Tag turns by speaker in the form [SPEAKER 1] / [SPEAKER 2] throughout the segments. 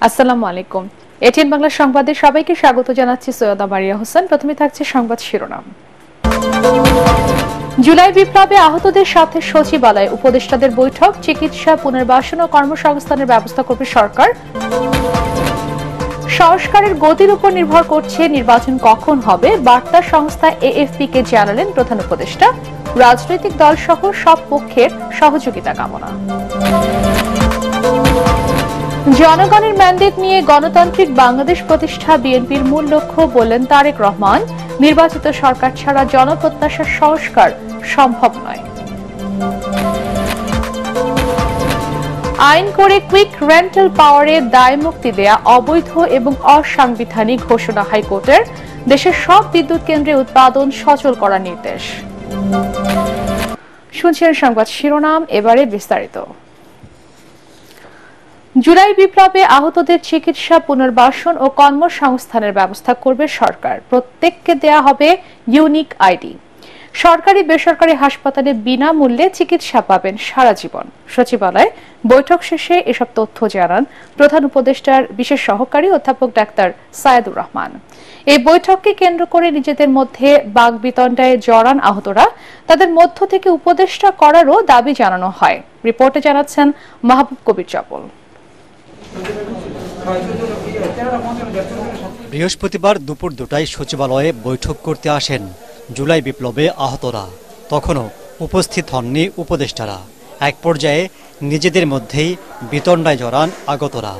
[SPEAKER 1] আসসালামু আলাইকুম। এটিএন বাংলা সংবাদে সবাইকে স্বাগত জানাচ্ছি সৈয়দা মারিয়া হোসেন। প্রথমে থাকছে সংবাদ শিরোনাম। জুলাই বিপ্লবে আহতদের সাথে সচিবালয়ে উপদেষ্টাদের বৈঠক, চিকিৎসা, পুনর্বাসন ও কর্মসংস্থানের ব্যবস্থা করবে সরকার। সংস্কারের গতির উপর নির্ভর করছে নির্বাচন কখন হবে, বার্তা সংস্থা এএফপি কে জানালেন প্রধান উপদেষ্টা। রাজনৈতিক দল সহ সব পক্ষের সহযোগিতা কামনা। জনগণের ম্যান্ডেট নিয়ে গণতান্ত্রিক বাংলাদেশ প্রতিষ্ঠা বিএনপির মূল লক্ষ্য বললেন তারেক রহমান। নির্বাচিত সরকার ছাড়া জনপ্রত্যাশার সংস্কার সম্ভব নয়। আইন করে কুইক রেন্টাল পাওয়ারে দায় মুক্তি দেয়া অবৈধ এবং অসাংবিধানিক ঘোষণা হাইকোর্টের। দেশের সব বিদ্যুৎ কেন্দ্রে উৎপাদন সচল করার নির্দেশ। শুনছেন সংবাদ শিরোনাম, এবারে বিস্তারিত। জুলাই বিপ্লবে আহতদের চিকিৎসা, পুনর্বাসন ও কর্মসংস্থানের ব্যবস্থা করবে সরকার। প্রত্যেককে দেয়া হবে ইউনিক আইডি। সরকারি বেসরকারি হাসপাতালে বিনামূল্যে চিকিৎসা পাবেন সারা জীবন। সচিবালয়ে বৈঠক শেষে এসব তথ্য জানান প্রধান উপদেষ্টার বিশেষ সহকারী অধ্যাপক ডাক্তার সায়েদুর রহমান। এই বৈঠককে কেন্দ্র করে নিজেদের মধ্যে বাকবিতণ্ডায় জড়ান আহতরা। তাদের মধ্য থেকে উপদেষ্টা করারও দাবি জানানো হয়। রিপোর্টে জানাচ্ছেন মাহবুব কবির চপল।
[SPEAKER 2] বৃহস্পতিবার দুপুর 2টায় সচিবালয়ে বৈঠক করতে আসেন জুলাই বিপ্লবে আহতরা। তখনও উপস্থিত হননি উপদেষ্টারা। এক পর্যায়ে নিজেদের মধ্যেই বিতণ্ডায় জড়ান আগতরা।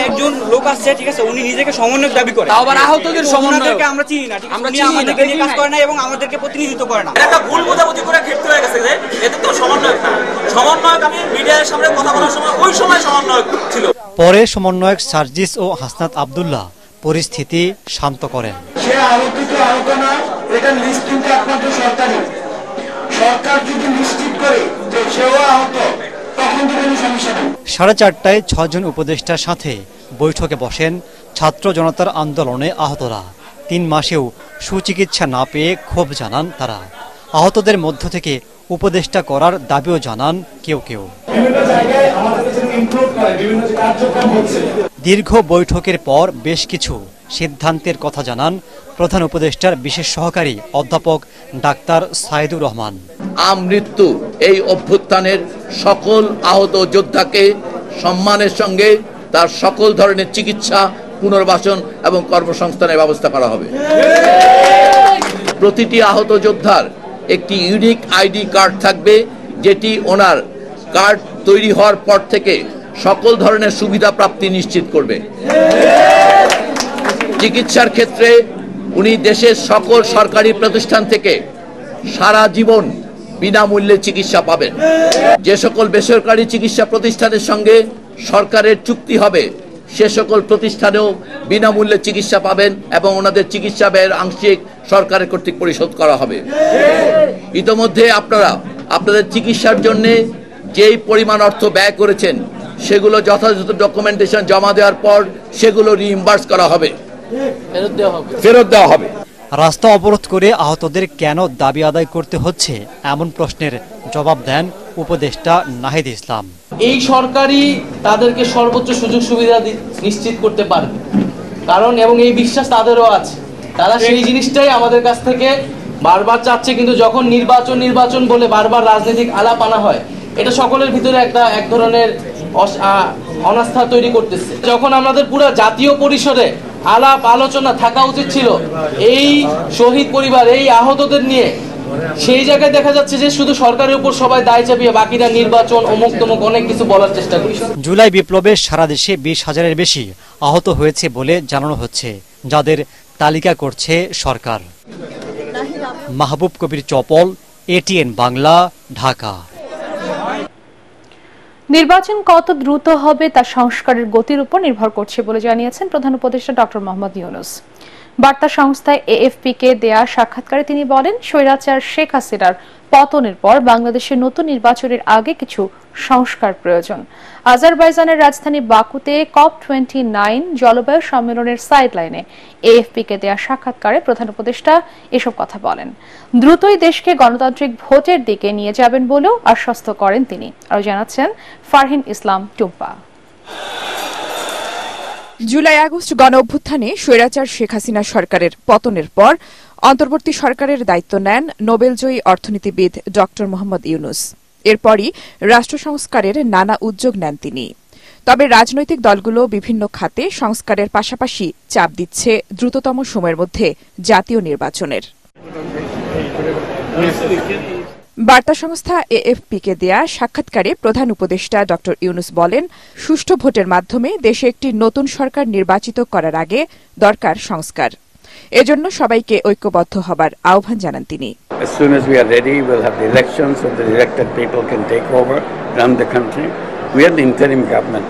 [SPEAKER 3] একজন লোক আসছে, ঠিক আছে, উনি নিজেকে সমন্বয়ক দাবি করে,
[SPEAKER 4] আবার আহতদের সমন্বয়ক
[SPEAKER 3] আমরা চিনি না, আমরা আমাদেরকে নিয়ে কাজ করে না এবং আমাদেরকে প্রতিনিধিত্ব করে না।
[SPEAKER 5] একটা ভুল বোঝাবুঝি করে ক্ষেত্রে হয়ে গেছে যে এতে তো সমন্বয়ক না। সমন্বয়ক আমি মিডিয়ার সামনে কথা বলার সময় ওই সময় সমন্বয়ক ছিল।
[SPEAKER 2] পরে সমন্বয়ক সার্জিস ও হাসনাত আব্দুল্লাহ পরিস্থিতি শান্ত করেন।
[SPEAKER 6] সে আহত না, এটা লিস্ট কিন্তু একমাত্র সরকারি। সরকার যদি নিশ্চিত করে যে সেও আহত, তখন তো কোনো সমস্যা নেই।
[SPEAKER 2] 4:30টায় 6 জন উপদেষ্টার সাথে বৈঠকে বসেন ছাত্র জনতার আন্দোলনে আহতরা। 3 মাসেও সুচিকিৎসা না পেয়ে ক্ষোভ জানান তারা। আহতদের মধ্য থেকে উপদেষ্টা করার দাবিও জানান কেউ কেউ। দীর্ঘ বৈঠকের পর বেশ কিছু সিদ্ধান্তের কথা জানান প্রধান উপদেষ্টার বিশেষ সহকারী অধ্যাপক ডাক্তার সায়েদুর রহমান।
[SPEAKER 7] আমৃত্যু এই অভ্যুত্থানের সকল আহত যোদ্ধাকে সম্মানের সঙ্গে তার সকল ধরনের চিকিৎসা, পুনর্বাসন এবং কর্মসংস্থানের ব্যবস্থা করা হবে। প্রতিটি আহত যোদ্ধার একটি ইউনিক আইডি কার্ড থাকবে, যেটি ওনার কার্ড তৈরি হওয়ার পর থেকে সকল ধরনের সুবিধা প্রাপ্তি নিশ্চিত করবে। চিকিৎসার ক্ষেত্রে উনি দেশের সকল সরকারি প্রতিষ্ঠান থেকে সারা জীবন বিনামূল্যে চিকিৎসা পাবেন। যে সকল বেসরকারি চিকিৎসা প্রতিষ্ঠানের সঙ্গে সরকারের চুক্তি হবে, সে সকল প্রতিষ্ঠানেও বিনামূল্যে চিকিৎসা পাবেন এবং ওনাদের চিকিৎসা ব্যয়ের আংশিক সরকারের কর্তৃক পরিশোধ করা হবে। ইতোমধ্যে আপনারা আপনাদের চিকিৎসার জন্য যেই পরিমাণ অর্থ ব্যয় করেছেন, সেগুলো যথাযথ ডকুমেন্টেশন জমা দেওয়ার পর সেগুলো রিইম্বার্স করা হবে, ফেরত দেওয়া হবে।
[SPEAKER 2] রাস্তা অবরোধ করে আহতদের কেন দাবি আদায় করতে হচ্ছে, এমন প্রশ্নের জবাব দেন উপদেষ্টা নাহিদ ইসলাম।
[SPEAKER 4] এই সরকারই তাদেরকে সর্বোচ্চ সুযোগ সুবিধা নিশ্চিত করতে পারবে, কারণ এবং এই বিশ্বাস তাদেরও আছে। তারা সেই জিনিসটাই আমাদের কাছ থেকে বারবার চাচ্ছে, কিন্তু যখন নির্বাচন বলে বারবার রাজনৈতিক আলাপ আনা হয়, এটা সকলের ভিতরে এক ধরনের অনাস্থা তৈরি করতেছে। যখন আমাদের পুরো জাতীয় পরিসরে আলাপ আলোচনা থাকা উচিত ছিল এই শহীদ পরিবার, এই আহতদের নিয়ে, সেই জায়গায় দেখা যাচ্ছে যে শুধু সরকারের উপর সবাই দায় চাপিয়ে বাকিরা নির্বাচন অমুক তমুক অনেক কিছু বলার চেষ্টা করছে।
[SPEAKER 2] জুলাই বিপ্লবে সারা দেশে 20,000-এর বেশি আহত হয়েছে বলে জানানো হচ্ছে, যাদের তালিকা করছে সরকার। মাহবুব কবির চপল, এটিএন বাংলা, ঢাকা।
[SPEAKER 1] নির্বাচন কত দ্রুত হবে তা সংস্কারের গতির উপর নির্ভর করছে বলে জানিয়েছেন প্রধান উপদেষ্টা ডক্টর মোহাম্মদ ইউনূস। বার্তা সংস্থায় এএফপি কে দেয়া সাক্ষাৎকারে তিনি বলেন, স্বৈরাচার শেখ হাসিনার পতনের পর বাংলাদেশের নতুন নির্বাচনের আগে কিছু সংস্কার প্রয়োজন। আজারবাইজানের রাজধানী বাকুতে COP29 জলবায়ু সম্মেলনের সাইডলাইনে AFP-কে দেয়া সাক্ষাৎকারে প্রধান উপদেষ্টা এসব কথা বলেন। দ্রুতই দেশকে গণতান্ত্রিক ভোটের দিকে নিয়ে যাবেন বলেও আশ্বস্ত করেন তিনি। আরও জানাচ্ছেন ফারহিন ইসলাম টুম্পা।
[SPEAKER 8] জুলাই আগস্ট গণ অভ্যুত্থানে স্বৈরাচার শেখ হাসিনা সরকারের পতনের পর অন্তর্বর্তী সরকারের দায়িত্ব নেন নোবেলজয়ী অর্থনীতিবিদ ড মোহাম্মদ ইউনূস। এরপরই রাষ্ট্র সংস্কারের নানা উদ্যোগ নেন তিনি। তবে রাজনৈতিক দলগুলো বিভিন্ন খাতে সংস্কারের পাশাপাশি চাপ দিচ্ছে দ্রুততম সময়ের মধ্যে জাতীয় নির্বাচনের। বার্তা সংস্থা AFP-কে দেয়া সাক্ষাৎকারে প্রধান উপদেষ্টা ড ইউনূস বলেন, সুষ্ঠু ভোটের মাধ্যমে দেশে একটি নতুন সরকার নির্বাচিত করার আগে দরকার সংস্কার। এজন্য সবাইকে ঐক্যবদ্ধ হবার আহ্বান জানান তিনি।
[SPEAKER 9] As soon as we are ready, we'll have the elections so the elected people can take over, run the country. We are the interim government,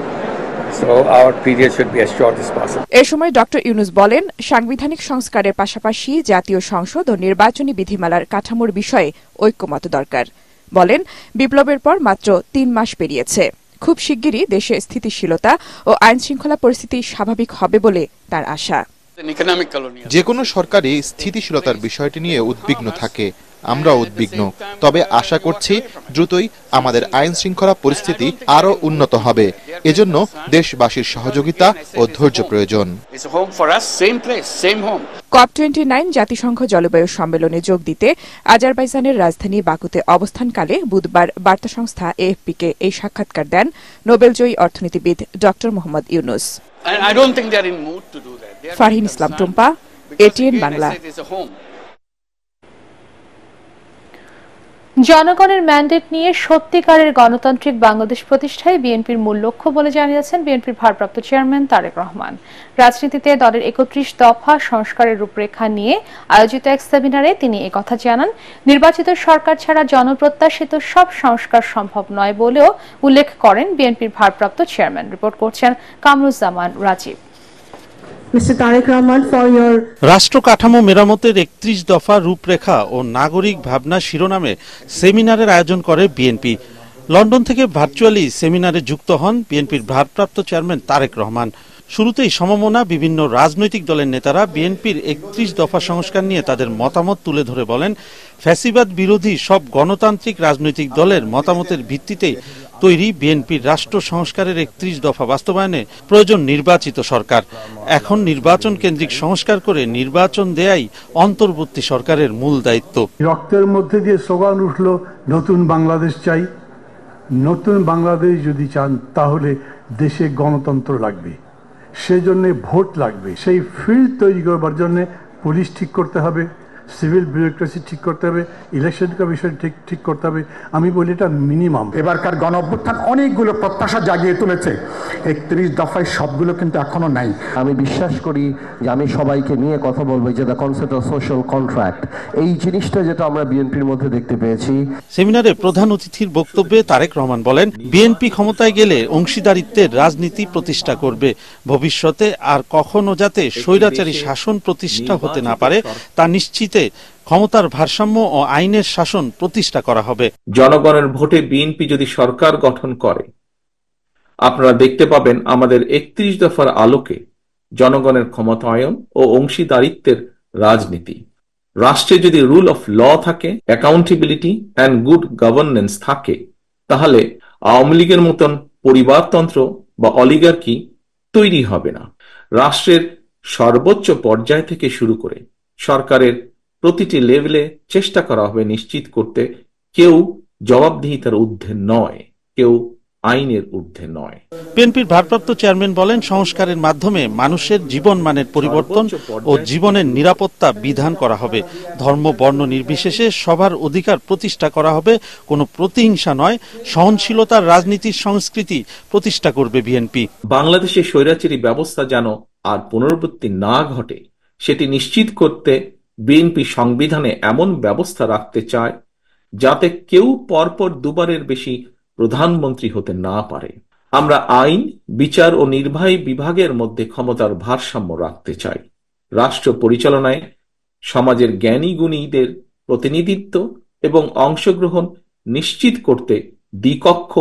[SPEAKER 9] so our period should be as short as possible.
[SPEAKER 8] এ সময় ড ইউনূস বলেন, সাংবিধানিক সংস্কারের পাশাপাশি জাতীয় সংসদ ও নির্বাচনী বিধিমালার কাঠামোর বিষয়ে ঐক্যমত দরকার। বলেন, বিপ্লবের পর মাত্র ৩ মাস পেরিয়েছে। খুব শিগগিরই দেশে স্থিতিশীলতা ও আইনশৃঙ্খলা পরিস্থিতি স্বাভাবিক হবে বলে তার আশা।
[SPEAKER 10] যে কোনো সরকারই স্থিতিশীলতার বিষয়টি নিয়ে উদ্বিগ্ন থাকে, আমরা উদ্বিগ্ন। তবে আশা করছি দ্রুতই আমাদের আইন শৃঙ্খলা পরিস্থিতি আরও উন্নত হবে। এজন্য দেশবাসীর সহযোগিতা ও ধৈর্য প্রয়োজন।
[SPEAKER 8] COP29 জাতিসংঘ জলবায়ু সম্মেলনে যোগ দিতে আজারবাইজানের রাজধানী বাকুতে অবস্থানকালে বুধবার বার্তা সংস্থা AFP-কে এই সাক্ষাৎকার দেন নোবেলজয়ী অর্থনীতিবিদ ড মোহাম্মদ ইউনূস। ফারহিন ইসলাম টুম্পা, ATN বাংলা।
[SPEAKER 1] জনগণের ম্যান্ডেট নিয়ে সত্যিকারের গণতান্ত্রিক বাংলাদেশ প্রতিষ্ঠায় বিএনপির মূল লক্ষ্য বলে জানিয়েছেন বিএনপির ভারপ্রাপ্ত চেয়ারম্যান তারেক রহমান। রাজনীতিতে দলের ৩১ দফা সংস্কারের রূপরেখা নিয়ে আয়োজিত এক সেমিনারে তিনি একথা জানান। নির্বাচিত সরকার ছাড়া জনপ্রত্যাশিত সব সংস্কার সম্ভব নয় বলেও উল্লেখ করেন বিএনপির ভারপ্রাপ্ত চেয়ারম্যান। রিপোর্ট করছেন কামরুজ্জামান রাজীব।
[SPEAKER 11] রাষ্ট্র কাঠামো মেরামতের ৩১ দফা রূপরেখা ও নাগরিক ভাবনা শিরোনামে সেমিনারের আয়োজন করে বিএনপি। লন্ডন থেকে ভার্চুয়ালি সেমিনারে যুক্ত হন বিএনপির ভারপ্রাপ্ত চেয়ারম্যান তারেক রহমান। শুরুতেই সমমনা বিভিন্ন রাজনৈতিক দলের নেতারা বিএনপির ৩১ দফা সংস্কার নিয়ে তাদের মতামত তুলে ধরে বলেন, ফ্যাসিবাদ বিরোধী সব গণতান্ত্রিক রাজনৈতিক দলের মতামতের ভিত্তিতেই তৈরি বিএনপির রাষ্ট্র সংস্কারের ৩১ দফা বাস্তবায়নে প্রয়োজন নির্বাচিত সরকার। এখন নির্বাচন কেন্দ্রিক সংস্কার করে নির্বাচন দেয়াই অন্তর্বর্তী সরকারের মূল দায়িত্ব।
[SPEAKER 12] রক্তের মধ্যে দিয়ে স্লোগান উঠল, নতুন বাংলাদেশ চাই। নতুন বাংলাদেশ যদি চান তাহলে দেশে গণতন্ত্র লাগবে, সেজন্য ভোট লাগবে। সেই ফিল্ড তৈরি করবার জন্য পুলিশ ঠিক করতে হবে, সিভিল বিউরোক্রেসি ঠিক করতে হবে, ইলেকশন কমিশন ঠিক করতে হবে। আমি বলি এটা মিনিমাম।
[SPEAKER 13] এবারকার গণ অভ্যুত্থান অনেকগুলো প্রত্যাশা জাগিয়ে তুলেছে, ৩১ দফায় সবগুলো কিন্তু এখনো নাই।
[SPEAKER 14] আমি বিশ্বাস করি যে আমি সবাইকে নিয়ে কথা বলবো যে the concept of social contract, এই জিনিসটা যেটা আমরা বিএনপির মধ্যে দেখতে পেয়েছি।
[SPEAKER 11] সেমিনারে প্রধান অতিথির বক্তব্যে তারেক রহমান বলেন, বিএনপি ক্ষমতায় গেলে অংশীদারিত্বের রাজনীতি প্রতিষ্ঠা করবে। ভবিষ্যতে আর কখনো যাতে স্বৈরাচারী শাসন প্রতিষ্ঠা হতে না পারে তা নিশ্চিত ক্ষমতার ভারসাম্য ও আইনের শাসন প্রতিষ্ঠা করা হবে।
[SPEAKER 15] জনগণের ভোটে বিএনপি যদি সরকার গঠন করে, আপনারা দেখতে পাবেন আমাদের ৩১ দফার আলোকে জনগণের ক্ষমতায়ন ও অংশীদারিত্বের রাজনীতি, রাষ্ট্রে যদি রুল অফ ল থাকে, অ্যাকাউন্টেবিলিটি অ্যান্ড গুড গভর্নেন্স থাকে, তাহলে আওয়ামী লীগের মতন পরিবারতন্ত্র বা অলিগার্কি তৈরি হবে না। রাষ্ট্রের সর্বোচ্চ পর্যায় থেকে শুরু করে সরকারের প্রতিটি লেভেলে চেষ্টা করা হবে নিশ্চিত করতে কেউ জবাবদিহিতার ঊর্ধ্বে নয়, কেউ আইনের ঊর্ধ্বে নয়।
[SPEAKER 11] বিএনপির ভারপ্রাপ্ত চেয়ারম্যান বলেন, সংস্কারের মাধ্যমে মানুষের জীবন মানের পরিবর্তন ও জীবনের নিরাপত্তা বিধান করা হবে। ধর্ম বর্ণ নির্বিশেষে সবার অধিকার প্রতিষ্ঠা করা হবে। কোনো প্রতিহিংসা নয়, সহনশীলতার রাজনীতির সংস্কৃতি প্রতিষ্ঠা করবে বিএনপি।
[SPEAKER 15] বাংলাদেশের স্বৈরাচারী ব্যবস্থা যেন আর পুনরাবৃত্তি না ঘটে সেটি নিশ্চিত করতে বিএনপি সংবিধানে এমন ব্যবস্থা রাখতে চায় যাতে কেউ পরপর দুবারের বেশি প্রধানমন্ত্রী হতে না পারে। আমরা আইন, বিচার ও নির্বাহী বিভাগের মধ্যে ক্ষমতার ভারসাম্য রাখতে চাই। রাষ্ট্র পরিচালনায় সমাজের জ্ঞানী গুণীদের প্রতিনিধিত্ব এবং অংশগ্রহণ নিশ্চিত করতে দ্বিকক্ষ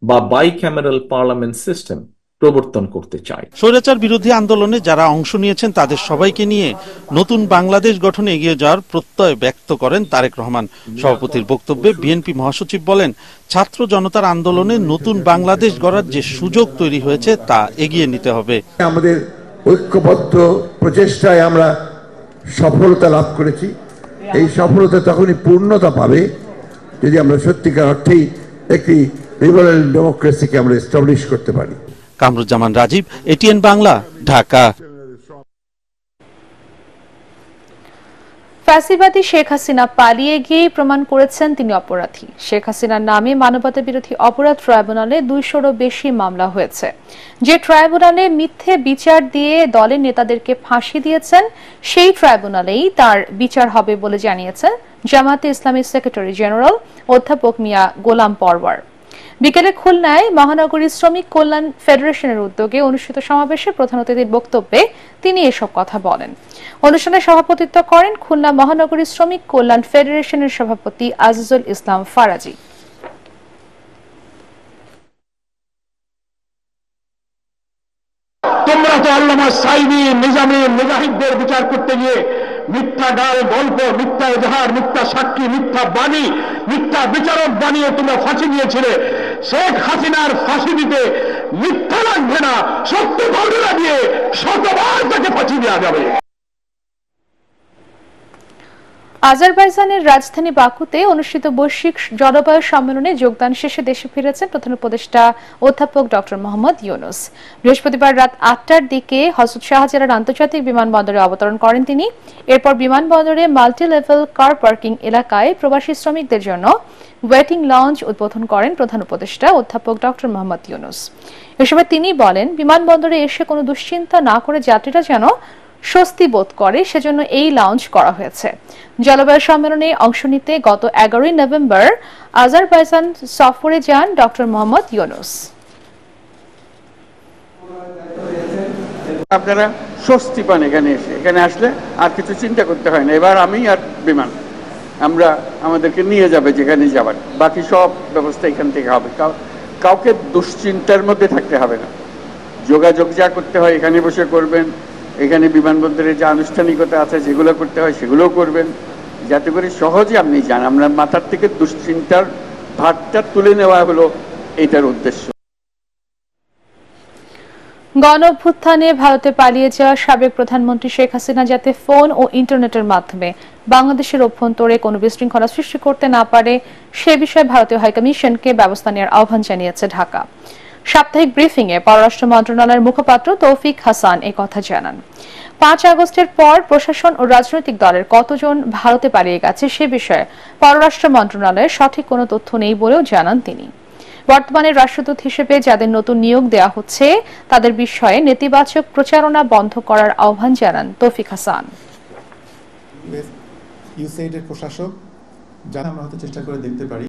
[SPEAKER 15] বা বাইক্যামেরাল পার্লামেন্ট সিস্টেম প্রবর্তন করতে চায়।
[SPEAKER 11] স্বৈরাচার বিরোধী আন্দোলনে যারা অংশ নিয়েছেন তাদের সবাইকে নিয়ে নতুন বাংলাদেশ গঠনে এগিয়ে যাওয়ার প্রত্যয় ব্যক্ত করেন তারেক রহমান। সভাপতির বক্তব্যে বিএনপি মহাসচিব বলেন, ছাত্র জনতার আন্দোলনে নতুন বাংলাদেশ গড়ার যে সুযোগ তৈরি হয়েছে তা এগিয়ে নিতে হবে।
[SPEAKER 6] আমাদের ঐক্যবদ্ধ প্রচেষ্টায় আমরা সফলতা লাভ করেছি। এই সফলতা তখনই পূর্ণতা পাবে যদি আমরা সত্যিকার অর্থেই একটি লিবারেল ডেমোক্রেসিকে আমরা এস্টাবলিশ করতে পারি।
[SPEAKER 11] কামরুজ্জামান রাজীব, এটিএন বাংলা, ঢাকা।
[SPEAKER 1] ফ্যাসিবাদী শেখ হাসিনা পালিয়ে গিয়ে প্রমাণ করেছেন তিনি অপরাধী। শেখ হাসিনার নামে মানবতা বিরোধী অপরাধ ট্রাইব্যুনালে 200-রও বেশি মামলা হয়েছে। যে ট্রাইব্যুনালে মিথ্যে বিচার দিয়ে দলের নেতাদেরকে ফাঁসি দিয়েছেন, সেই ট্রাইব্যুনালেই তার বিচার হবে বলে জানিয়েছেন জামায়াতে ইসলামীর সেক্রেটারি জেনারেল অধ্যাপক মিয়া গোলাম পরওয়ার। বিকেলে খুলনায় মহানগরী শ্রমিক কল্যাণ ফেডারেশনের উদ্যোগে অনুষ্ঠিত সমাবেশে প্রধান অতিথির বক্তব্যে তিনি এসব কথা বলেন। অনুষ্ঠানে সভাপতিত্ব করেন খুলনা মহানগরী শ্রমিক কল্যাণ ফেডারেশনের সভাপতি আজিজুল ইসলাম ফারাজি।
[SPEAKER 13] তোমরা তো আল্লামা সাইদি, নিজামী, মুজাহিদদের বিচার করতে গিয়ে মিথ্যা গাল গল্প, মিথ্যা এজাহার, মিথ্যা সাক্ষী, মিথ্যা বাণী, মিথ্যা বিচারক বানিয়ে তোমরা ফাঁসি নিয়েছিলে। শেখ হাসিনার ফাঁসি দিতে মিথ্যা লাগবে না, সত্য ঘটনা দিয়ে শতবার তাকে ফাঁসি দেওয়া যাবে।
[SPEAKER 1] আজারবাইজানের রাজধানী বাকুতে অনুষ্ঠিত বৈশ্বিক জলবায়ু সম্মেলনে যোগদান শেষে দেশে ফিরেছেন প্রধান উপদেষ্টা অধ্যাপক ডক্টর মোহাম্মদ ইউনূস। বৃহস্পতিবার রাত 8টার দিকে হযরত শাহজালাল আন্তর্জাতিক বিমানবন্দরে অবতরণ করেন তিনি। এরপর বিমানবন্দরে মাল্টি লেভেল কার পার্কিং এলাকায় প্রবাসী শ্রমিকদের জন্য ওয়েটিং লঞ্চ উদ্বোধন করেন প্রধান উপদেষ্টা অধ্যাপক ডক্টর মোহাম্মদ ইউনূস। এ সময় তিনি বলেন, বিমানবন্দরে এসে কোনো দুশ্চিন্তা না করে যাত্রীরা যেন স্বস্তি বোধ করে, সেজন্য এই লঞ্চ করা হয়েছে। জলবায়ু সম্মেলনে অংশ নিতে গত 11ই নভেম্বর আজারবাইজান সফরে যান ডক্টর মোহাম্মদ ইউনূস।
[SPEAKER 16] আপনারা স্বস্তি পান এখানে আসলে, আর কিছু চিন্তা করতে হয় না। এবার আমি আর বিমান আমরা আমাদেরকে নিয়ে যাবে যেখানে যাবার, বাকি সব ব্যবস্থা এখান থেকে হবে। কাউকে দুশ্চিন্তার মধ্যে থাকতে হবে না। যোগাযোগ যা করতে হয় এখানে বসে করবেন, এখানে বিমানবন্দরে যে আনুষ্ঠানিকতা আছে যেগুলো করতে হয় সেগুলোও করবেন, যাতে করে সহজে আপনি যান। আমরা মাথার থেকে দুশ্চিন্তার ভারটা তুলে নেওয়া হলো এটার উদ্দেশ্য।
[SPEAKER 1] গণ অভ্যুত্থানে ভারতে পালিয়ে যাওয়া সাবেক প্রধানমন্ত্রী শেখ হাসিনা যাতে ফোন ও ইন্টারনেটের মাধ্যমে বাংলাদেশের অভ্যন্তরে কোনো বিশৃঙ্খলা সৃষ্টি করতে না পারে সে বিষয়ে ভারতীয় হাইকমিশনকে ব্যবস্থা নেওয়ার আহ্বান জানিয়েছে ঢাকা। সাপ্তাহিক ব্রিফিং এ পররাষ্ট্র মন্ত্রণালয়ের মুখপাত্র তৌফিক হাসান এই কথা জানান। 5 আগস্টের পর প্রশাসন ও রাজনৈতিক দলের কতজন ভারতে পালিয়ে গেছে সে বিষয়ে পররাষ্ট্র মন্ত্রণালয়ের সঠিক কোনো তথ্য নেই বলেও জানান তিনি। বর্তমানে রাষ্ট্রদূত হিসেবে যাদের নতুন নিয়োগ দেওয়া হচ্ছে তাদের বিষয়ে নেতিবাচক প্রচারণা বন্ধ করার আহ্বান জানান তৌফিক হাসান।
[SPEAKER 17] ইউএসএইডের প্রশাসক যারা আমরা হয়তো চেষ্টা করে দেখতে পারি,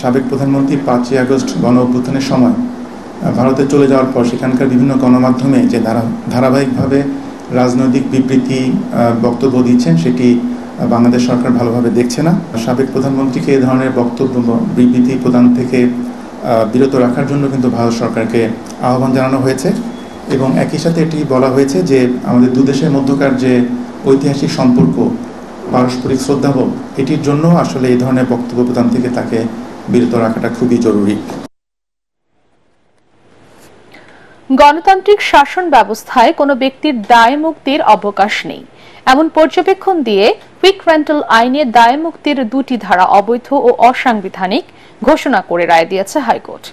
[SPEAKER 17] সাবেক প্রধানমন্ত্রী 5 আগস্ট গণ অভ্যুত্থানের সময় ভারতে চলে যাওয়ার পর সেখানকার বিভিন্ন গণমাধ্যমে যে ধারাবাহিকভাবে রাজনৈতিক বিবৃতি বক্তব্য দিচ্ছেন সেটি বাংলাদেশ সরকার ভালোভাবে দেখছে না। সাবেক প্রধানমন্ত্রীকে এ ধরনের বক্তব্য বিবৃতি প্রদান থেকে বিরত রাখার জন্য কিন্তু ভারত সরকারকে আহ্বান জানানো হয়েছে এবং একই সাথে এটি বলা হয়েছে যে আমাদের দুদেশের মধ্যকার যে ঐতিহাসিক সম্পর্ক, পারস্পরিক শ্রদ্ধাবোধ, এটির জন্য আসলে এই ধরনের বক্তব্য প্রদান থেকে তাকে বিরত রাখাটা খুবই জরুরি।
[SPEAKER 1] গণতান্ত্রিক শাসন ব্যবস্থায় কোনো ব্যক্তির দায় মুক্তির অবকাশ নেই এমন পর্যবেক্ষণ দিয়ে কুইক রেন্টাল আইনে দায় মুক্তির 2টি ধারা অবৈধ ও অসাংবিধানিক ঘোষণা করে রায় দিয়েছে হাইকোর্ট।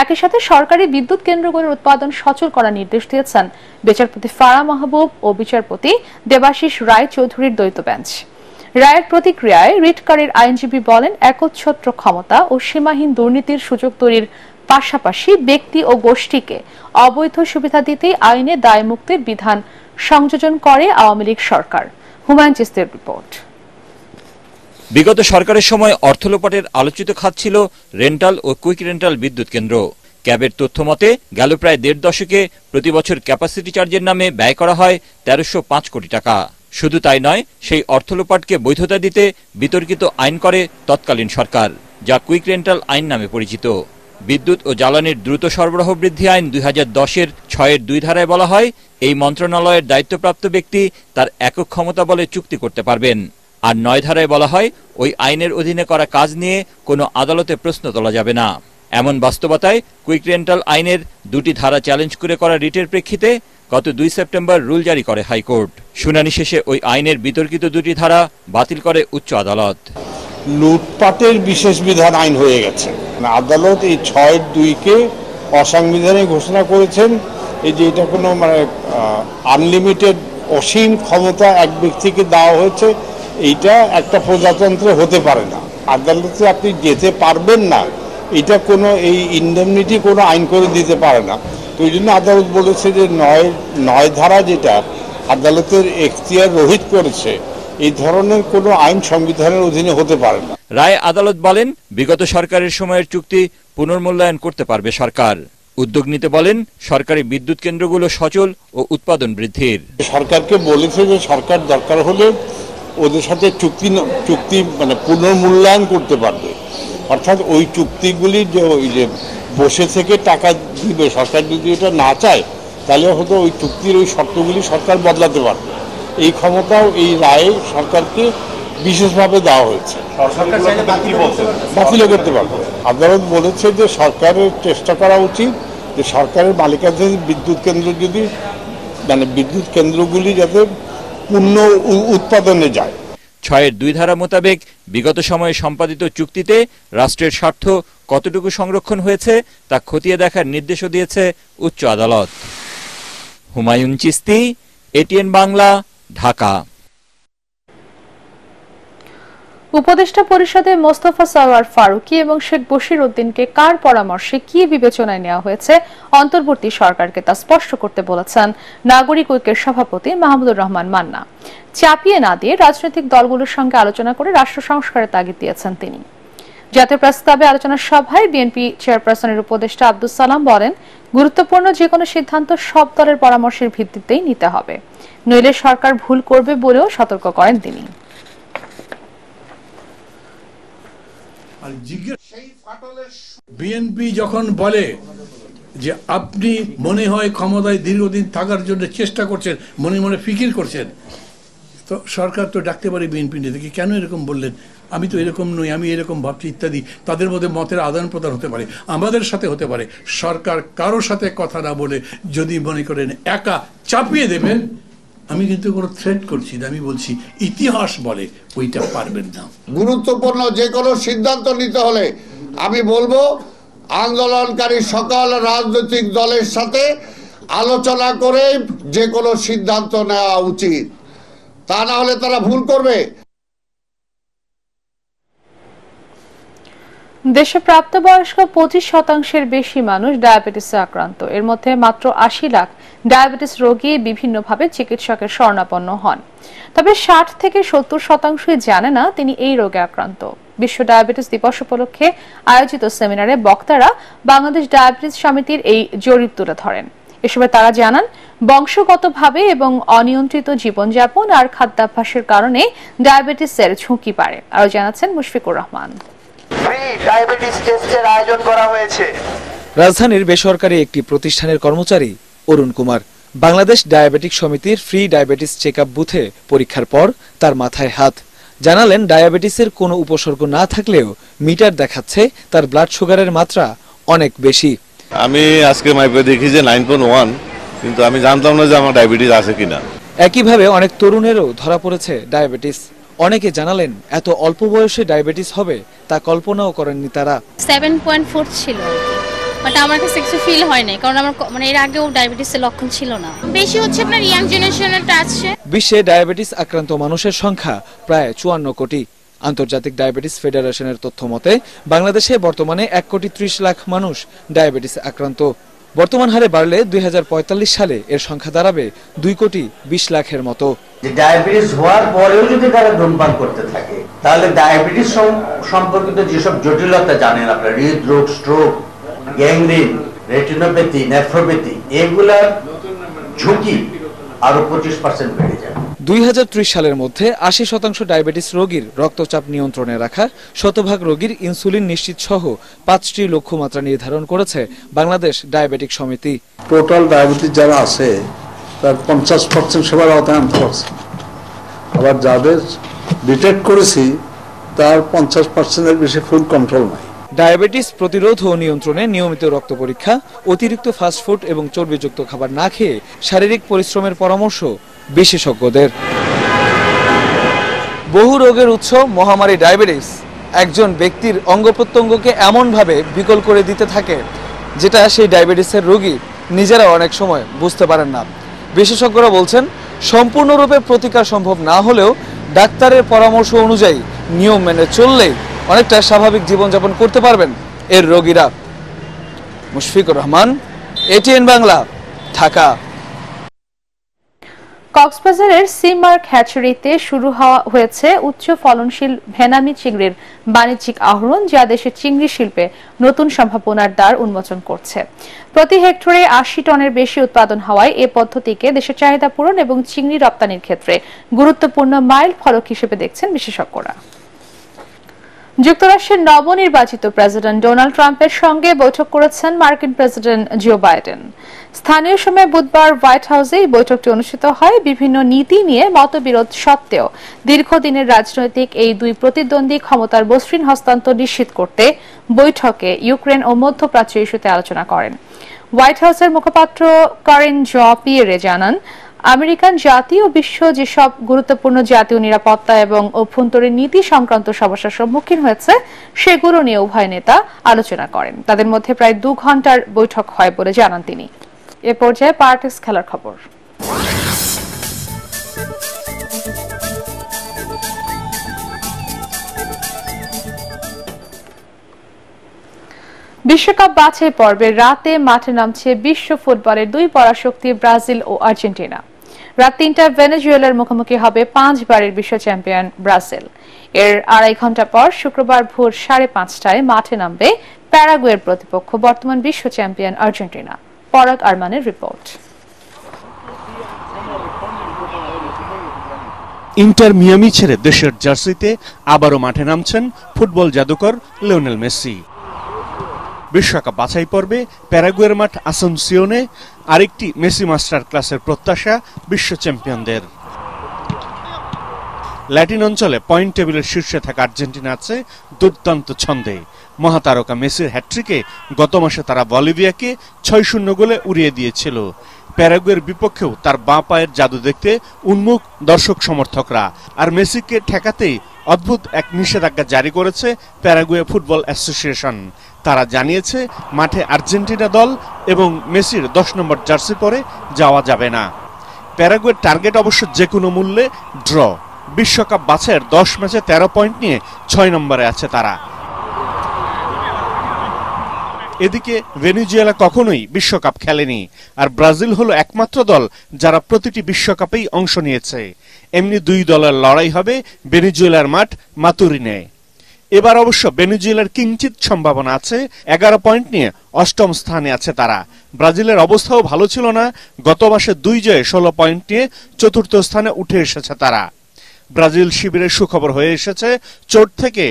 [SPEAKER 1] একই সাথে সরকারি বিদ্যুৎ কেন্দ্রগুলোর উৎপাদন সচল করার নির্দেশ দিয়েছেন বিচারপতি ফারা মাহবুব ও বিচারপতি দেবাশিস রায় চৌধুরীর দ্বৈত বেঞ্চ। রায়ের প্রতিক্রিয়ায় রিটকারীর আইনজীবী বলেন, একচ্ছত্র ক্ষমতা ও সীমাহীন দুর্নীতির সুযোগ তৈরির পাশাপাশি ব্যক্তি ও গোষ্ঠীকে অবৈধ সুবিধা দিতে আইনে দায় মুক্তির বিধান সংযোজন করে আওয়ামী লীগ সরকার। হুমায়ুন চিস্তির রিপোর্ট।
[SPEAKER 18] বিগত সরকারের সময় অর্থলোপাটের আলোচিত খাত ছিল রেন্টাল ও কুইক রেন্টাল বিদ্যুৎ কেন্দ্র। ক্যাবের তথ্য মতে গেল প্রায় 1.5 দশকে প্রতি বছর ক্যাপাসিটি চার্জের নামে ব্যয় করা হয় 1305 কোটি টাকা। শুধু তাই নয়, সেই অর্থ লোপাটকে বৈধতা দিতে বিতর্কিত আইন করে তৎকালীন সরকার, যা কুইক রেন্টাল আইন নামে পরিচিত। বিদ্যুৎ ও জ্বালানির দ্রুত সরবরাহ বৃদ্ধি আইন 2010-এর 6-2 ধারায় বলা হয়, এই মন্ত্রণালয়ের দায়িত্বপ্রাপ্ত ব্যক্তি তার একক ক্ষমতা বলে চুক্তি করতে পারবেন। আর 9 ধারায় বলা হয়, ওই আইনের অধীনে করা কাজ নিয়ে কোনো আদালতে প্রশ্ন তোলা যাবে না। এমন বাস্তবতায় কুইক রেন্টাল আইনের 2টি ধারা চ্যালেঞ্জ করে করা রিটের প্রেক্ষিতে গত 2 সেপ্টেম্বর রুল জারি করে হাইকোর্ট। শুনানি শেষে ওই আইনের বিতর্কিত 2টি ধারা বাতিল করে উচ্চ আদালত।
[SPEAKER 19] লুটপাটের বিশেষ বিধান আইন হয়ে গেছে। আদালত এই 6-2-কে অসাংবিধানিক ঘোষণা করেছেন। এই যে এটা কোনো আনলিমিটেড অসীম ক্ষমতা এক ব্যক্তিকে দেওয়া হয়েছে, এইটা একটা প্রজাতন্ত্রে হতে পারে না। আদালতে আপনি যেতে পারবেন না, এটা কোনো এই ইনডেমনিটি কোনো আইন করে দিতে পারে না। তো এই জন্য আদালত বলেছে যে 9 ধারা যেটা আদালতের এখতিয়ার রহিত করেছে, এই ধরনের কোনো আইন সংবিধানের অধীনে হতে পারে না।
[SPEAKER 18] রায়ে আদালত বলেন, বিগত সরকারের সময়ের চুক্তি পুনর্মূল্যায়ন করতে পারবে সরকার। উদ্যোগ নিতে বলেন সরকারি বিদ্যুৎ কেন্দ্রগুলো সচল ও উৎপাদন বৃদ্ধির।
[SPEAKER 19] সরকারকে বলেছে যে সরকার দরকার হলে ওদের সাথে চুক্তি পুনর্মূল্যায়ন করতে পারবে। অর্থাৎ ওই চুক্তিগুলি যে বসে থেকে টাকা দিবে, সরকার যদি এটা না চায় তাহলে হয়তো ওই চুক্তির ওই শর্তগুলি সরকার বদলাতে পারবে। এই ক্ষমতাও এই রায়ে সরকারকে বিশেষভাবে দেওয়া হয়েছে। বাতিলও করতে পারবে। আদালত বলেছে যে সরকারের চেষ্টা করা উচিত যে সরকারের মালিকানাধীন বিদ্যুৎ কেন্দ্র যদি বিদ্যুৎ কেন্দ্রগুলি যাতে পূর্ণ উৎপাদনে যায়।
[SPEAKER 18] 6-2 ধারা মোতাবেক বিগত সময়ে সম্পাদিত চুক্তিতে রাষ্ট্রের স্বার্থ কতটুকু সংরক্ষণ হয়েছে তা খতিয়ে দেখার নির্দেশও দিয়েছে উচ্চ আদালত। হুমায়ুন চিস্তি, এটিএন বাংলা, ঢাকা।
[SPEAKER 1] উপদেষ্টা পরিষদে মোস্তফা সরওয়ার ফারুকী এবং শেখ বশির উদ্দিনকে কার পরামর্শে কি বিবেচনায় নেওয়া হয়েছে অন্তর্বর্তী সরকারকে তা স্পষ্ট করতে বলেছেন নাগরিক ঐক্যের সভাপতি মাহমুদুর রহমান মান্না। চাপিয়ে না দিয়ে রাজনৈতিক দলগুলোর সঙ্গে আলোচনা করে রাষ্ট্র সংস্কারের তাগিদ দিয়েছেন তিনি। জাতীয় প্রস্তাবে আলোচনা সভায় বিএনপি চেয়ারপারসনের উপদেষ্টা আব্দুস সালাম বলেন, গুরুত্বপূর্ণ যে কোনো সিদ্ধান্ত সব দলের পরামর্শের ভিত্তিতেই নিতে হবে, নইলে সরকার ভুল করবে বলেও সতর্ক করেন তিনি।
[SPEAKER 12] বিএনপি যখন বলে যে আপনি মনে হয় ক্ষমতায় দীর্ঘদিন থাকার জন্য চেষ্টা করছেন, মনে মনে ফিকির করছেন, তো সরকার তো ডাকতে পারে বিএনপি নেতাকে, কেন এরকম বললেন, আমি তো এরকম নই, আমি এরকম ভাবছি ইত্যাদি। তাদের মধ্যে মতের আদান প্রদান হতে পারে, আমাদের সাথে হতে পারে। সরকার কারোর সাথে কথা না বলে যদি মনে করেন একা চাপিয়ে দেবেন, আমি কিন্তু কোনো থ্রেট করছি না, আমি বলছি ইতিহাস বলে ওইটা পারবেন না।
[SPEAKER 20] গুরুত্বপূর্ণ যে কোনো সিদ্ধান্ত নিতে হলে আমি বলবো আন্দোলনকারী সকল রাজনৈতিক দলের সাথে আলোচনা করে যে কোনো সিদ্ধান্ত নেওয়া উচিত, তা না হলে তারা ভুল করবে।
[SPEAKER 1] দেশে প্রাপ্তবয়স্ক 25% বেশি মানুষ ডায়াবেটিসে আক্রান্ত। এর মধ্যে মাত্র 80 লাখ ডায়াবেটিস রোগী বিভিন্নভাবে চিকিৎসকের শরণাপন্ন হন। তবে 60 থেকে 70% জানে না তিনি এই রোগে আক্রান্ত। বিশ্ব ডায়াবেটিস দিবস উপলক্ষে আয়োজিত সেমিনারে বক্তারা বাংলাদেশ ডায়াবেটিস সমিতির এই জরিপ তুলে ধরেন। এসবে তারা জানান, বংশগতভাবে এবং অনিয়ন্ত্রিত জীবনযাপন আর খাদ্যাভ্যাসের কারণে ডায়াবেটিসের ঝুঁকি বাড়ে। আরো জানাচ্ছেন মুশফিকুর রহমান।
[SPEAKER 21] ডায়াবেটিস টেস্টের আয়োজন করা হয়েছে।
[SPEAKER 22] রাজধানীর বেসরকারি একটি প্রতিষ্ঠানের কর্মচারী অরুণ কুমার বাংলাদেশ ডায়াবেটিক সমিতির ফ্রি ডায়াবেটিস চেকআপ বুথে পরীক্ষার পর তার মাথায় হাত। জানালেন, ডায়াবেটিসের কোনো উপসর্গ না থাকলেও মিটার দেখাচ্ছে তার ব্লাড সুগারের মাত্রা অনেক বেশি।
[SPEAKER 23] আমি আজকে মাইপে দেখি যে 9.1, কিন্তু আমি জানতাম না যে আমার ডায়াবেটিস আছে কিনা।
[SPEAKER 22] একইভাবে অনেক তরুণেরও ধরা পড়েছে ডায়াবেটিস। অনেকে জানালেন, এত অল্প বয়সে ডায়াবেটিস হবে তা কল্পনাও করেননি তারা।
[SPEAKER 24] 7.4 ছিল, বাট আমার কাছে কিছু ফিল হয় নাই, কারণ আমার এর আগেও ডায়াবেটিসের লক্ষণ ছিল না। বেশি হচ্ছে আপনার ইয়াং জেনারেশনেরটা আছে।
[SPEAKER 22] বিশ্বে ডায়াবেটিস আক্রান্ত মানুষের সংখ্যা প্রায় 54 কোটি। আন্তর্জাতিক ডায়াবেটিস ফেডারেশনের তথ্য মতে বাংলাদেশে বর্তমানে 1.30 লাখ মানুষ ডায়াবেটিস আক্রান্ত। বর্তমান হারে বাড়লে 2045 সালে এর সংখ্যা দাঁড়াবে 2.20 লাখের মতো।
[SPEAKER 21] ডায়াবেটিস হওয়ার পরেও যদি তারা ধূমপান করতে থাকে, তাহলে ডায়াবেটিস সম্পর্কিত যেসব জটিলতা জানেন আপনারা, হৃদরোগ, স্ট্রোক, গ্যাংগ্রিন, রেটিনোপ্যাথি, নেফ্রোপ্যাথি, এগুলার ঝুঁকি আরো 25% বেড়ে যায়।
[SPEAKER 22] 2030 সালের মধ্যে 80% ডায়াবেটিস রোগীর রক্তচাপ নিয়ন্ত্রণে রাখা, শতভাগ রোগীর ইনসুলিন নিশ্চিত সহ 5টি লক্ষ্যমাত্রা নির্ধারণ করেছে বাংলাদেশ ডায়াবেটিক সমিতি।
[SPEAKER 3] টোটাল ডায়াবেটিস যারা আছে তার 50% সবার আওতায় আনতে পারছে, আবার যাদের ডিটেক্ট করেছি তার 50%-এর বেশি ফুল কন্ট্রোল নাই।
[SPEAKER 22] ডায়াবেটিস প্রতিরোধ ও নিয়ন্ত্রণে নিয়মিত রক্ত পরীক্ষা, অতিরিক্ত ফাস্টফুড এবং চর্বিযুক্ত খাবার না খেয়ে শারীরিক পরিশ্রমের পরামর্শ বিশেষজ্ঞদের। বহু রোগের উৎস মহামারী ডায়াবেটিস একজন ব্যক্তির অঙ্গ প্রত্যঙ্গকে এমনভাবে বিকল করে দিতে থাকে যেটা সেই ডায়াবেটিসের রোগী নিজেরা অনেক সময় বুঝতে পারেন না। বিশেষজ্ঞরা বলছেন সম্পূর্ণরূপে প্রতিকার সম্ভব না হলেও ডাক্তারের পরামর্শ অনুযায়ী নিয়ম মেনে চললেই অনেকটা স্বাভাবিক জীবনযাপন করতে পারবেন এর রোগীরা। মুশফিকুর রহমান, এটিএন বাংলা, ঢাকা।
[SPEAKER 1] কক্সবাজারের সি-মার্ক হ্যাচারিতে শুরু হয়েছে উচ্চ ফলনশীল ভেনামি চিংড়ির বাণিজ্যিক আহরণ, যা দেশের চিংড়ি শিল্পে নতুন সম্ভাবনার দ্বার উন্মোচন করছে। প্রতি হেক্টরে 80 টনের বেশি উৎপাদন হওয়ায় এ পদ্ধতিকে দেশের চাহিদা পূরণ এবং চিংড়ি রপ্তানির ক্ষেত্রে গুরুত্বপূর্ণ মাইল ফলক হিসেবে দেখছেন বিশেষজ্ঞরা। যুক্তরাষ্ট্রের নবনির্বাচিত প্রেসিডেন্ট ডোনাল্ড ট্রাম্পের সঙ্গে বৈঠক করেছেন মার্কিন প্রেসিডেন্ট জো বাইডেন। স্থানীয় সময় বুধবার হোয়াইট হাউসে এই বৈঠকটি অনুষ্ঠিত হয়। বিভিন্ন নীতি নিয়ে মতবিরোধ সত্ত্বেও দীর্ঘদিনের রাজনৈতিক এই দুই প্রতিদ্বন্দ্বী ক্ষমতার মসৃণ হস্তান্তর নিশ্চিত করতে বৈঠকে ইউক্রেন ও মধ্যপ্রাচ্য ইস্যুতে আলোচনা করেন। হোয়াইট হাউসের মুখপাত্র কারেন জন-পিয়েরে জানান, আমেরিকান জাতি ও বিশ্ব যেসব গুরুত্বপূর্ণ জাতীয় নিরাপত্তা এবং অভ্যন্তরীণ নীতি সংক্রান্ত সমস্যার সম্মুখীন হয়েছে সেগুলো নিয়ে উভয় নেতা আলোচনা করেন। তাদের মধ্যে প্রায় 2 ঘন্টার বৈঠক হয় বলে জানান তিনি। এ পর্যায়ে পার্টিস খেলার খবর। বিশ্বকাপ বাছাই পর্বে রাতে মাঠে নামছে বিশ্ব ফুটবলের দুই পরাশক্তি ব্রাজিল ও আর্জেন্টিনা। রাত 3টায় ভেনেজুয়েলার মুখোমুখি হবে 5 বারের বিশ্ব চ্যাম্পিয়ন ব্রাজিল। এর 2.5 ঘন্টা পর শুক্রবার ভোর 5:30টায় মাঠে নামবে প্যারাগুয়ের প্রতিপক্ষ বর্তমান বিশ্ব চ্যাম্পিয়ন আর্জেন্টিনা। পরাগ আরমানের রিপোর্ট।
[SPEAKER 4] ইন্টার মিয়ামি ছেড়ে দেশের জার্সিতে আবারও মাঠে নামছেন ফুটবল জাদুকর লিওনেল মেসি। বিশ্বকাপ বাছাই পর্বে প্যারাগুয়ের মাঠ আসনসিওনে আরেকটি মেসি মাস্টার ক্লাসের প্রত্যাশা বিশ্ব চ্যাম্পিয়নদের। ল্যাটিন অঞ্চলে পয়েন্ট টেবিলের শীর্ষে থাকা আর্জেন্টিনা আছে দুর্দান্ত ছন্দে। মহাতারকা মেসির হ্যাট্রিকে গত মাসে তারা বলিভিয়াকে 6-0 গোলে উড়িয়ে দিয়েছিল। প্যারাগুয়ের বিপক্ষেও তার বাঁ পায়ের জাদু দেখতে উন্মুখ দর্শক সমর্থকরা। আর মেসিকে ঠেকাতেই অদ্ভুত এক নিষেধাজ্ঞা জারি করেছে প্যারাগুয়ে ফুটবল অ্যাসোসিয়েশন। তারা জানিয়েছে মাঠে আর্জেন্টিনা দল এবং মেসির 10 নম্বর জার্সি পরে যাওয়া যাবে না। প্যারাগুয়ের টার্গেট অবশ্য যে কোনো মূল্যে ড্র। বিশ্বকাপ বাছাইয়ের 10 ম্যাচে 13 পয়েন্ট নিয়ে 6 নম্বরে আছে তারা। এদিকে ভেনেজুয়েলা কখনোই বিশ্বকাপ খেলেনি, আর ব্রাজিল হলো একমাত্র দল যারা প্রতিটি বিশ্বকাপেই অংশ নিয়েছে। এমনি দুই দলের লড়াই হবে ভেনেজুয়েলার মাঠ মাতুরিনে। এবার অবশ্য ভেনেজুয়েলার কিঞ্চিত সম্ভাবনা আছে। 11 পয়েন্ট নিয়ে 8ম স্থানে আছে তারা। ব্রাজিলের অবস্থাও ভালো ছিল না। গত মাসে 2 জয়ে 16 পয়েন্ট নিয়ে 4র্থ স্থানে উঠে এসেছে তারা। ব্রাজিল শিবিরের সুখবর হয়ে এসেছে চোট থেকে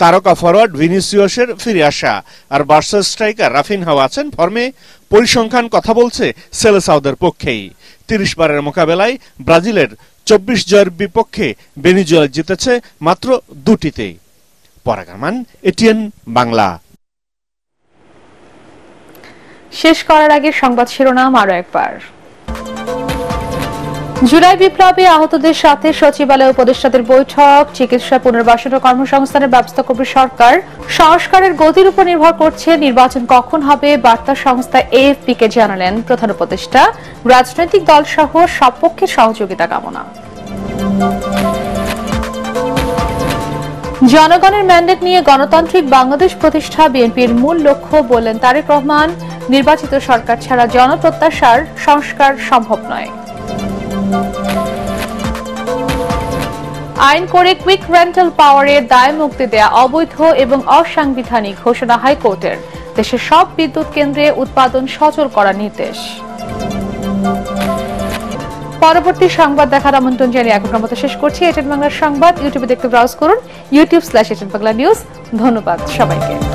[SPEAKER 4] তারকা ফরওয়ার্ড ভিনিসিয়াসের ফিরে আসা, আর বার্সার স্ট্রাইকার রাফিনহাও আছেন ফর্মে। পরিসংখ্যান কথা বলছে সেলেসাওদের পক্ষেই। 30 বারের মোকাবেলায় ব্রাজিলের 24 জয়ের বিপক্ষে ভেনেজুয়েলা জিতেছে মাত্র 2টিতে। পরাগ আরমান, এটিএন বাংলা।
[SPEAKER 1] শেষ করার আগে সংবাদ শিরোনাম আরো একবার। জুলাই বিপ্লবে আহতদের সাথে সচিবালয় উপদেষ্টাদের বৈঠক। চিকিৎসা পুনর্বাসন ও কর্মসংস্থানের ব্যবস্থা করবে সরকার। সংস্কারের গতির উপর নির্ভর করছে নির্বাচন কখন হবে, বার্তা সংস্থা এএফপি কে জানালেন প্রধান উপদেষ্টা। রাজনৈতিক দল সহ সব পক্ষের সহযোগিতা কামনা। জনগণের ম্যান্ডেট নিয়ে গণতান্ত্রিক বাংলাদেশ প্রতিষ্ঠা বিএনপির মূল লক্ষ্য বললেন তারেক রহমান। নির্বাচিত সরকার ছাড়া জনপ্রত্যাশার সংস্কার সম্ভব নয়। আইন করে কুইক রেন্টাল পাওয়ারের দায় মুক্তি দেয়া অবৈধ এবং অসাংবিধানিক ঘোষণা হাইকোর্টের। দেশের সব বিদ্যুৎ কেন্দ্রে উৎপাদন সচল করার নির্দেশ। পরবর্তী সংবাদ দেখার আমন্ত্রণ জানিয়ে এখনকার মতো শেষ করছি। এটিএন বাংলার সংবাদ ইউটিউবে দেখতে ব্রাউজ করুন youtube.com/এটিএন বাংলা নিউজ। ধন্যবাদ সবাইকে।